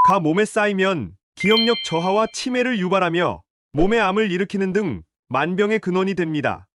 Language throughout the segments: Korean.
가 몸에 쌓이면 기억력 저하와 치매를 유발하며 몸에 암을 일으키는 등 만병의 근원이 됩니다.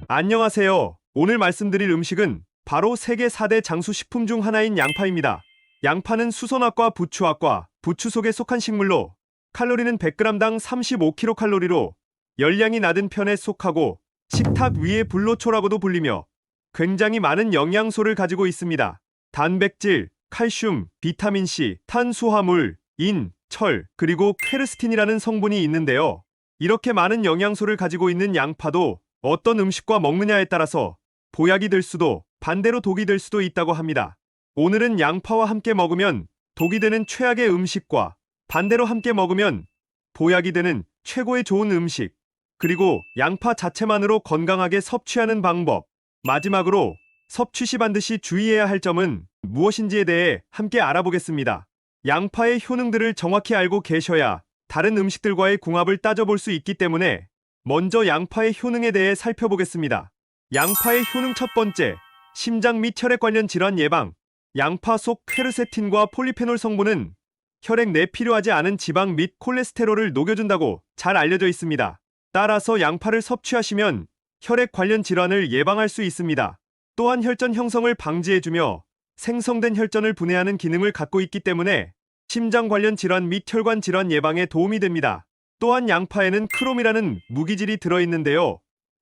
안녕하세요. 오늘 말씀드릴 음식은 바로 세계 4대 장수 식품 중 하나인 양파입니다. 양파는 수선화과 부추화과, 부추 속에 속한 식물로 칼로리는 100g당 35kcal로 열량이 낮은 편에 속하고 식탁 위의 불로초라고도 불리며 굉장히 많은 영양소를 가지고 있습니다. 단백질, 칼슘, 비타민C, 탄수화물, 인, 철, 그리고 퀘르스틴이라는 성분이 있는데요. 이렇게 많은 영양소를 가지고 있는 양파도 어떤 음식과 먹느냐에 따라서 보약이 될 수도 반대로 독이 될 수도 있다고 합니다. 오늘은 양파와 함께 먹으면 독이 되는 최악의 음식과 반대로 함께 먹으면 보약이 되는 최고의 좋은 음식, 그리고 양파 자체만으로 건강하게 섭취하는 방법, 마지막으로 섭취 시 반드시 주의해야 할 점은 무엇인지에 대해 함께 알아보겠습니다. 양파의 효능들을 정확히 알고 계셔야 다른 음식들과의 궁합을 따져볼 수 있기 때문에 먼저 양파의 효능에 대해 살펴보겠습니다. 양파의 효능 첫 번째, 심장 및 혈액 관련 질환 예방. 양파 속 퀘르세틴과 폴리페놀 성분은 혈액 내 필요하지 않은 지방 및 콜레스테롤을 녹여준다고 잘 알려져 있습니다. 따라서 양파를 섭취하시면 혈액 관련 질환을 예방할 수 있습니다. 또한 혈전 형성을 방지해주며 생성된 혈전을 분해하는 기능을 갖고 있기 때문에 심장 관련 질환 및 혈관 질환 예방에 도움이 됩니다. 또한 양파에는 크롬이라는 무기질이 들어있는데요.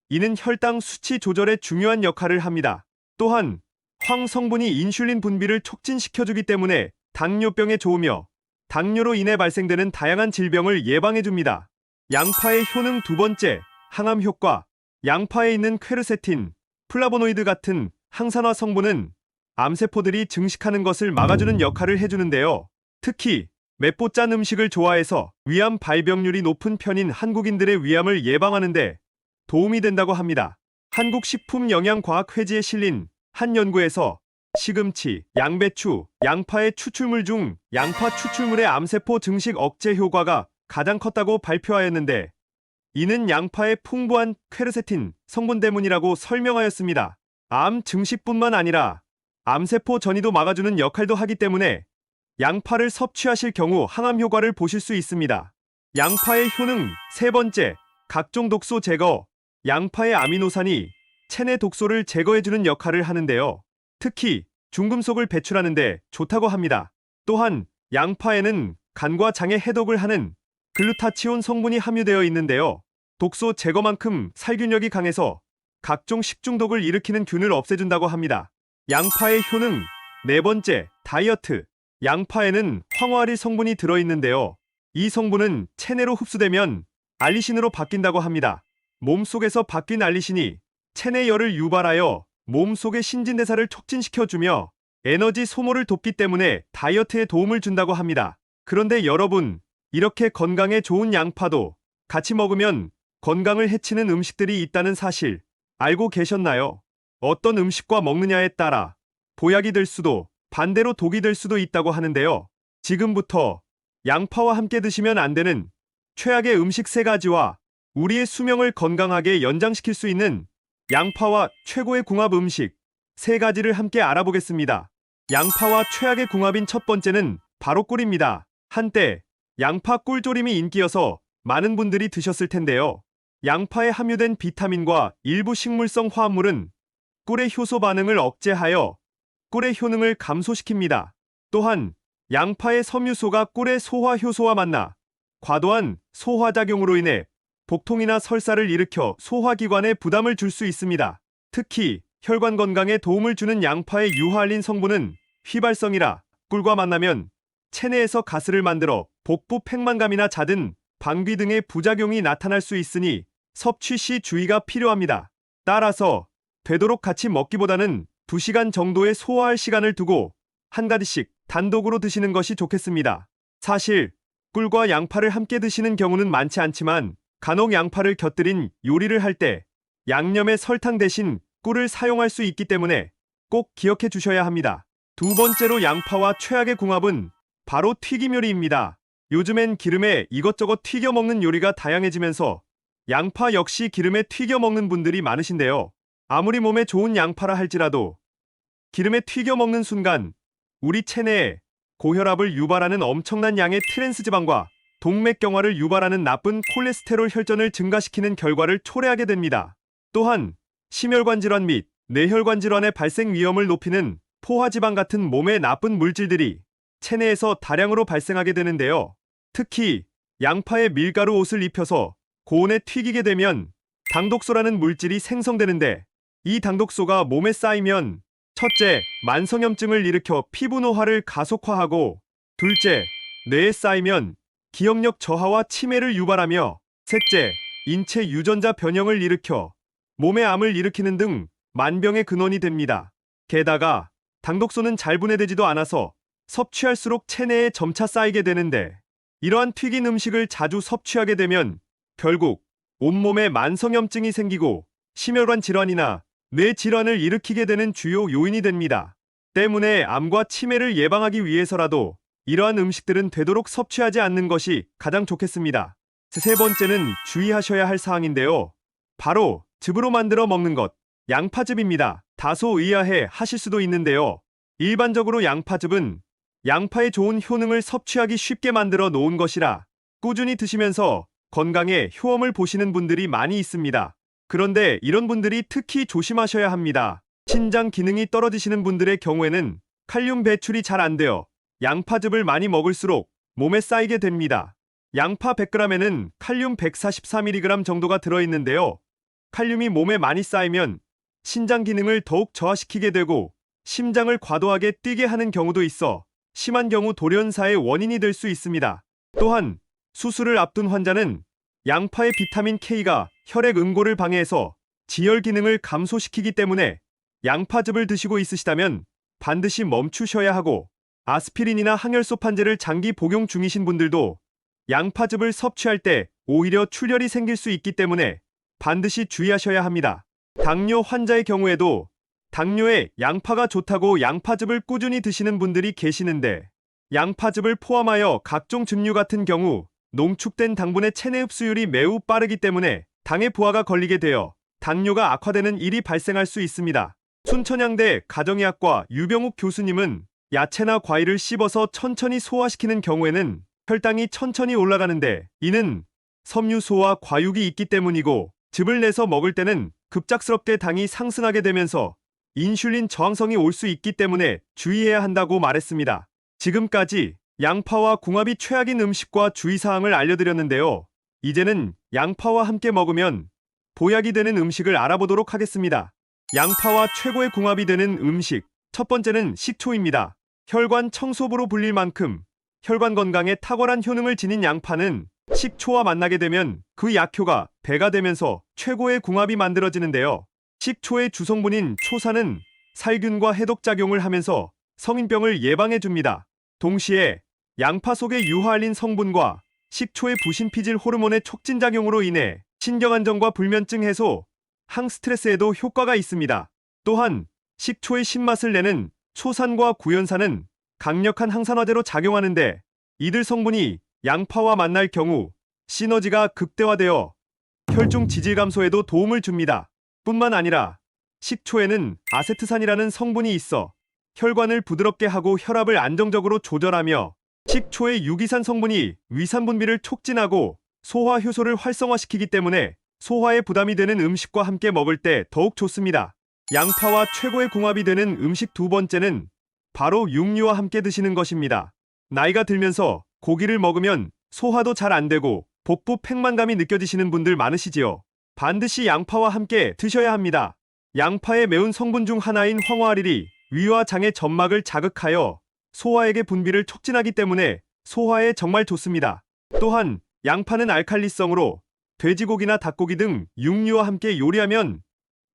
이는 혈당 수치 조절에 중요한 역할을 합니다. 또한 황 성분이 인슐린 분비를 촉진시켜주기 때문에 당뇨병에 좋으며 당뇨로 인해 발생되는 다양한 질병을 예방해줍니다. 양파의 효능 두 번째, 항암 효과. 양파에 있는 퀘르세틴, 플라보노이드 같은 항산화 성분은 암세포들이 증식하는 것을 막아주는 역할을 해주는데요. 특히 맵고 짠 음식을 좋아해서 위암 발병률이 높은 편인 한국인들의 위암을 예방하는데 도움이 된다고 합니다. 한국식품영양과학회지에 실린 한 연구에서 시금치, 양배추, 양파의 추출물 중 양파 추출물의 암세포 증식 억제 효과가 가장 컸다고 발표하였는데 이는 양파의 풍부한 퀘르세틴 성분 때문이라고 설명하였습니다. 암 증식뿐만 아니라 암세포 전이도 막아주는 역할도 하기 때문에 양파를 섭취하실 경우 항암 효과를 보실 수 있습니다. 양파의 효능 세 번째, 각종 독소 제거. 양파의 아미노산이 체내 독소를 제거해주는 역할을 하는데요. 특히 중금속을 배출하는데 좋다고 합니다. 또한 양파에는 간과 장에 해독을 하는 글루타치온 성분이 함유되어 있는데요. 독소 제거만큼 살균력이 강해서 각종 식중독을 일으키는 균을 없애준다고 합니다. 양파의 효능 네 번째, 다이어트. 양파에는 황화리 성분이 들어있는데요. 이 성분은 체내로 흡수되면 알리신으로 바뀐다고 합니다. 몸속에서 바뀐 알리신이 체내 열을 유발하여 몸속의 신진대사를 촉진시켜주며 에너지 소모를 돕기 때문에 다이어트에 도움을 준다고 합니다. 그런데 여러분, 이렇게 건강에 좋은 양파도 같이 먹으면 건강을 해치는 음식들이 있다는 사실 알고 계셨나요? 어떤 음식과 먹느냐에 따라 보약이 될 수도 반대로 독이 될 수도 있다고 하는데요. 지금부터 양파와 함께 드시면 안 되는 최악의 음식 3가지와 우리의 수명을 건강하게 연장시킬 수 있는 양파와 최고의 궁합 음식 3가지를 함께 알아보겠습니다. 양파와 최악의 궁합인 첫 번째는 바로 꿀입니다. 한때 양파 꿀조림이 인기여서 많은 분들이 드셨을 텐데요. 양파에 함유된 비타민과 일부 식물성 화합물은 꿀의 효소 반응을 억제하여 꿀의 효능을 감소시킵니다. 또한 양파의 섬유소가 꿀의 소화 효소와 만나 과도한 소화작용으로 인해 복통이나 설사를 일으켜 소화기관에 부담을 줄 수 있습니다. 특히 혈관 건강에 도움을 주는 양파의 유화알린 성분은 휘발성이라 꿀과 만나면 체내에서 가스를 만들어 복부 팽만감이나 잦은 방귀 등의 부작용이 나타날 수 있으니 섭취 시 주의가 필요합니다. 따라서 되도록 같이 먹기보다는 2시간 정도의 소화할 시간을 두고 한 가지씩 단독으로 드시는 것이 좋겠습니다. 사실 꿀과 양파를 함께 드시는 경우는 많지 않지만 간혹 양파를 곁들인 요리를 할 때 양념에 설탕 대신 꿀을 사용할 수 있기 때문에 꼭 기억해 주셔야 합니다. 두 번째로 양파와 최악의 궁합은 바로 튀김 요리입니다. 요즘엔 기름에 이것저것 튀겨 먹는 요리가 다양해지면서 양파 역시 기름에 튀겨 먹는 분들이 많으신데요. 아무리 몸에 좋은 양파라 할지라도 기름에 튀겨 먹는 순간 우리 체내에 고혈압을 유발하는 엄청난 양의 트랜스지방과 동맥경화를 유발하는 나쁜 콜레스테롤 혈전을 증가시키는 결과를 초래하게 됩니다. 또한 심혈관 질환 및 뇌혈관 질환의 발생 위험을 높이는 포화지방 같은 몸의 나쁜 물질들이 체내에서 다량으로 발생하게 되는데요. 특히 양파에 밀가루 옷을 입혀서 고온에 튀기게 되면 당독소라는 물질이 생성되는데, 이 당독소가 몸에 쌓이면 첫째, 만성염증을 일으켜 피부 노화를 가속화하고, 둘째, 뇌에 쌓이면 기억력 저하와 치매를 유발하며, 셋째, 인체 유전자 변형을 일으켜 몸에 암을 일으키는 등 만병의 근원이 됩니다. 게다가 당독소는 잘 분해되지도 않아서 섭취할수록 체내에 점차 쌓이게 되는데, 이러한 튀긴 음식을 자주 섭취하게 되면 결국 온몸에 만성염증이 생기고 심혈관 질환이나 뇌 질환을 일으키게 되는 주요 요인이 됩니다. 때문에 암과 치매를 예방하기 위해서라도 이러한 음식들은 되도록 섭취하지 않는 것이 가장 좋겠습니다. 세 번째는 주의하셔야 할 사항인데요. 바로 즙으로 만들어 먹는 것, 양파즙입니다. 다소 의아해 하실 수도 있는데요. 일반적으로 양파즙은 양파의 좋은 효능을 섭취하기 쉽게 만들어 놓은 것이라 꾸준히 드시면서 건강에 효험을 보시는 분들이 많이 있습니다. 그런데 이런 분들이 특히 조심하셔야 합니다. 신장 기능이 떨어지시는 분들의 경우에는 칼륨 배출이 잘 안 되어 양파즙을 많이 먹을수록 몸에 쌓이게 됩니다. 양파 100g에는 칼륨 144mg 정도가 들어있는데요. 칼륨이 몸에 많이 쌓이면 신장 기능을 더욱 저하시키게 되고 심장을 과도하게 뛰게 하는 경우도 있어 심한 경우 돌연사의 원인이 될 수 있습니다. 또한 수술을 앞둔 환자는 양파의 비타민 K가 혈액 응고를 방해해서 지혈 기능을 감소시키기 때문에 양파즙을 드시고 있으시다면 반드시 멈추셔야 하고, 아스피린이나 항혈소판제를 장기 복용 중이신 분들도 양파즙을 섭취할 때 오히려 출혈이 생길 수 있기 때문에 반드시 주의하셔야 합니다. 당뇨 환자의 경우에도 당뇨에 양파가 좋다고 양파즙을 꾸준히 드시는 분들이 계시는데, 양파즙을 포함하여 각종 즙류 같은 경우 농축된 당분의 체내 흡수율이 매우 빠르기 때문에 당의 부하가 걸리게 되어 당뇨가 악화되는 일이 발생할 수 있습니다. 순천향대 가정의학과 유병욱 교수님은 야채나 과일을 씹어서 천천히 소화시키는 경우에는 혈당이 천천히 올라가는데, 이는 섬유소와 과육이 있기 때문이고, 즙을 내서 먹을 때는 급작스럽게 당이 상승하게 되면서 인슐린 저항성이 올 수 있기 때문에 주의해야 한다고 말했습니다. 지금까지 양파와 궁합이 최악인 음식과 주의사항을 알려드렸는데요. 이제는 양파와 함께 먹으면 보약이 되는 음식을 알아보도록 하겠습니다. 양파와 최고의 궁합이 되는 음식, 첫 번째는 식초입니다. 혈관 청소부로 불릴 만큼 혈관 건강에 탁월한 효능을 지닌 양파는 식초와 만나게 되면 그 약효가 배가 되면서 최고의 궁합이 만들어지는데요. 식초의 주성분인 초산은 살균과 해독작용을 하면서 성인병을 예방해줍니다. 동시에 양파 속의 유화알린 성분과 식초의 부신피질 호르몬의 촉진작용으로 인해 신경안정과 불면증 해소, 항스트레스에도 효과가 있습니다. 또한 식초의 신맛을 내는 초산과 구연산은 강력한 항산화제로 작용하는데, 이들 성분이 양파와 만날 경우 시너지가 극대화되어 혈중 지질 감소에도 도움을 줍니다. 뿐만 아니라 식초에는 아세트산이라는 성분이 있어 혈관을 부드럽게 하고 혈압을 안정적으로 조절하며, 식초의 유기산 성분이 위산 분비를 촉진하고 소화 효소를 활성화시키기 때문에 소화에 부담이 되는 음식과 함께 먹을 때 더욱 좋습니다. 양파와 최고의 궁합이 되는 음식 두 번째는 바로 육류와 함께 드시는 것입니다. 나이가 들면서 고기를 먹으면 소화도 잘 안 되고 복부 팽만감이 느껴지시는 분들 많으시지요. 반드시 양파와 함께 드셔야 합니다. 양파의 매운 성분 중 하나인 황화알이 위와 장의 점막을 자극하여 소화액의 분비를 촉진하기 때문에 소화에 정말 좋습니다. 또한 양파는 알칼리성으로 돼지고기나 닭고기 등 육류와 함께 요리하면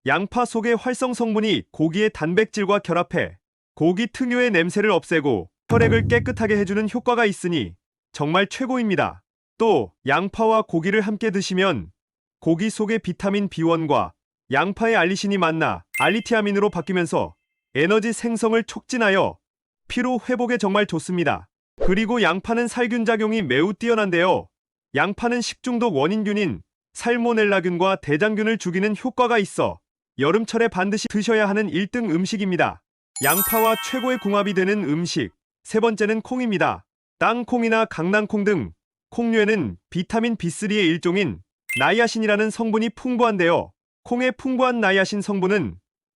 양파 속의 활성 성분이 고기의 단백질과 결합해 고기 특유의 냄새를 없애고 혈액을 깨끗하게 해주는 효과가 있으니 정말 최고입니다. 또 양파와 고기를 함께 드시면 고기 속의 비타민 B1과 양파의 알리신이 만나 알리티아민으로 바뀌면서 에너지 생성을 촉진하여 피로 회복에 정말 좋습니다. 그리고 양파는 살균 작용이 매우 뛰어난데요. 양파는 식중독 원인균인 살모넬라균과 대장균을 죽이는 효과가 있어 여름철에 반드시 드셔야 하는 1등 음식입니다. 양파와 최고의 궁합이 되는 음식, 세 번째는 콩입니다. 땅콩이나 강낭콩 등 콩류에는 비타민 B3의 일종인 나이아신이라는 성분이 풍부한데요. 콩의 풍부한 나이아신 성분은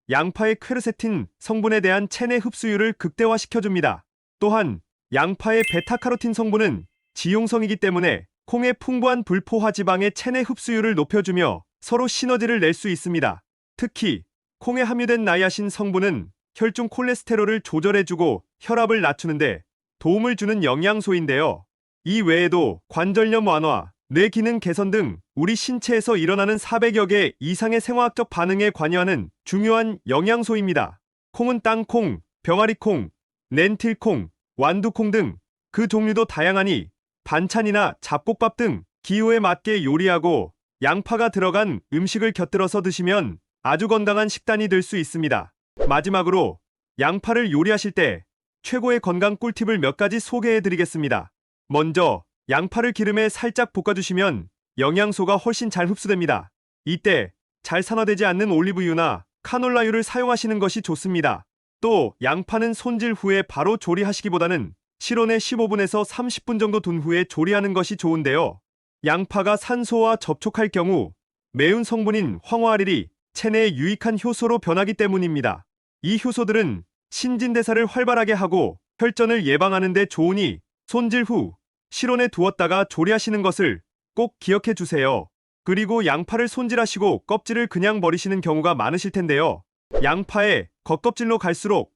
양파의 퀘르세틴 성분에 대한 체내 흡수율을 극대화시켜줍니다. 또한 양파의 베타카로틴 성분은 지용성이기 때문에 콩의 풍부한 불포화 지방의 체내 흡수율을 높여주며 서로 시너지를 낼 수 있습니다. 특히 콩에 함유된 나이아신 성분은 혈중 콜레스테롤을 조절해주고 혈압을 낮추는데 도움을 주는 영양소인데요. 이 외에도 관절염 완화, 뇌 기능 개선 등 우리 신체에서 일어나는 400여 개 이상의 생화학적 반응에 관여하는 중요한 영양소입니다. 콩은 땅콩, 병아리콩, 렌틸콩, 완두콩 등 그 종류도 다양하니 반찬이나 잡곡밥 등 기호에 맞게 요리하고 양파가 들어간 음식을 곁들여서 드시면 아주 건강한 식단이 될 수 있습니다. 마지막으로 양파를 요리하실 때 최고의 건강 꿀팁을 몇 가지 소개해 드리겠습니다. 먼저 양파를 기름에 살짝 볶아주시면 영양소가 훨씬 잘 흡수됩니다. 이때 잘 산화되지 않는 올리브유나 카놀라유를 사용하시는 것이 좋습니다. 또 양파는 손질 후에 바로 조리하시기보다는 실온에 15분에서 30분 정도 둔 후에 조리하는 것이 좋은데요. 양파가 산소와 접촉할 경우 매운 성분인 황화알이 체내에 유익한 효소로 변하기 때문입니다. 이 효소들은 신진대사를 활발하게 하고 혈전을 예방하는 데 좋으니 손질 후 실온에 두었다가 조리하시는 것을 꼭 기억해 주세요. 그리고 양파를 손질하시고 껍질을 그냥 버리시는 경우가 많으실 텐데요. 양파의 겉껍질로 갈수록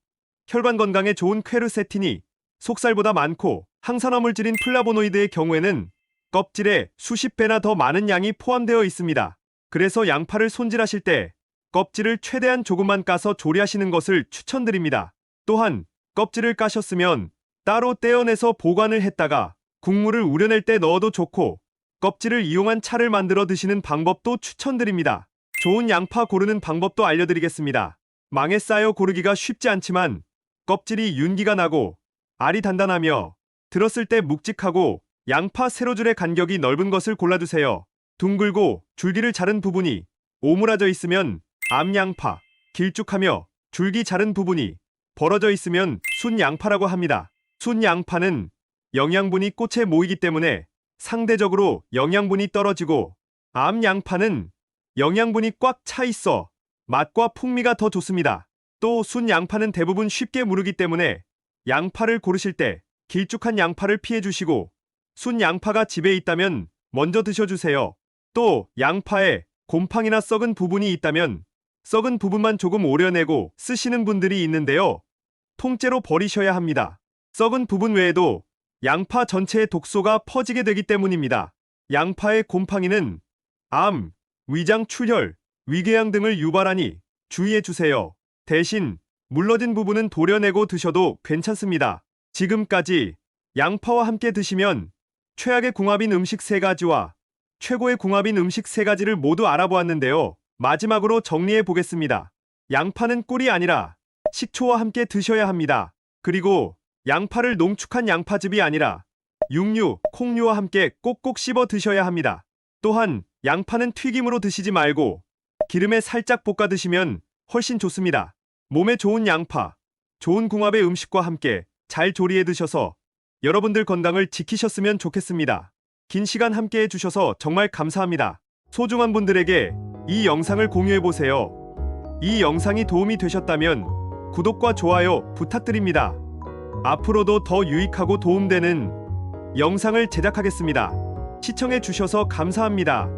혈관 건강에 좋은 퀘르세틴이 속살보다 많고 항산화 물질인 플라보노이드의 경우에는 껍질에 수십 배나 더 많은 양이 포함되어 있습니다. 그래서 양파를 손질하실 때 껍질을 최대한 조금만 까서 조리하시는 것을 추천드립니다. 또한 껍질을 까셨으면 따로 떼어내서 보관을 했다가 국물을 우려낼 때 넣어도 좋고 껍질을 이용한 차를 만들어 드시는 방법도 추천드립니다. 좋은 양파 고르는 방법도 알려드리겠습니다. 망에 쌓여 고르기가 쉽지 않지만 껍질이 윤기가 나고 알이 단단하며 들었을 때 묵직하고 양파 세로줄의 간격이 넓은 것을 골라두세요. 둥글고 줄기를 자른 부분이 오므라져 있으면 암양파, 길쭉하며 줄기 자른 부분이 벌어져 있으면 순양파라고 합니다. 순양파는 영양분이 꽃에 모이기 때문에 상대적으로 영양분이 떨어지고 암양파는 영양분이 꽉 차 있어 맛과 풍미가 더 좋습니다. 또 순양파는 대부분 쉽게 무르기 때문에 양파를 고르실 때 길쭉한 양파를 피해 주시고 순양파가 집에 있다면 먼저 드셔주세요. 또 양파에 곰팡이나 썩은 부분이 있다면 썩은 부분만 조금 오려내고 쓰시는 분들이 있는데요. 통째로 버리셔야 합니다. 썩은 부분 외에도 양파 전체에 독소가 퍼지게 되기 때문입니다. 양파의 곰팡이는 암, 위장 출혈, 위궤양 등을 유발하니 주의해 주세요. 대신 물러진 부분은 도려내고 드셔도 괜찮습니다. 지금까지 양파와 함께 드시면 최악의 궁합인 음식 3가지와 최고의 궁합인 음식 3가지를 모두 알아보았는데요. 마지막으로 정리해 보겠습니다. 양파는 꿀이 아니라 식초와 함께 드셔야 합니다. 그리고 양파를 농축한 양파즙이 아니라 육류, 콩류와 함께 꼭꼭 씹어 드셔야 합니다. 또한 양파는 튀김으로 드시지 말고 기름에 살짝 볶아 드시면 훨씬 좋습니다. 몸에 좋은 양파, 좋은 궁합의 음식과 함께 잘 조리해 드셔서 여러분들 건강을 지키셨으면 좋겠습니다. 긴 시간 함께 해주셔서 정말 감사합니다. 소중한 분들에게 이 영상을 공유해보세요. 이 영상이 도움이 되셨다면 구독과 좋아요 부탁드립니다. 앞으로도 더 유익하고 도움되는 영상을 제작하겠습니다. 시청해주셔서 감사합니다.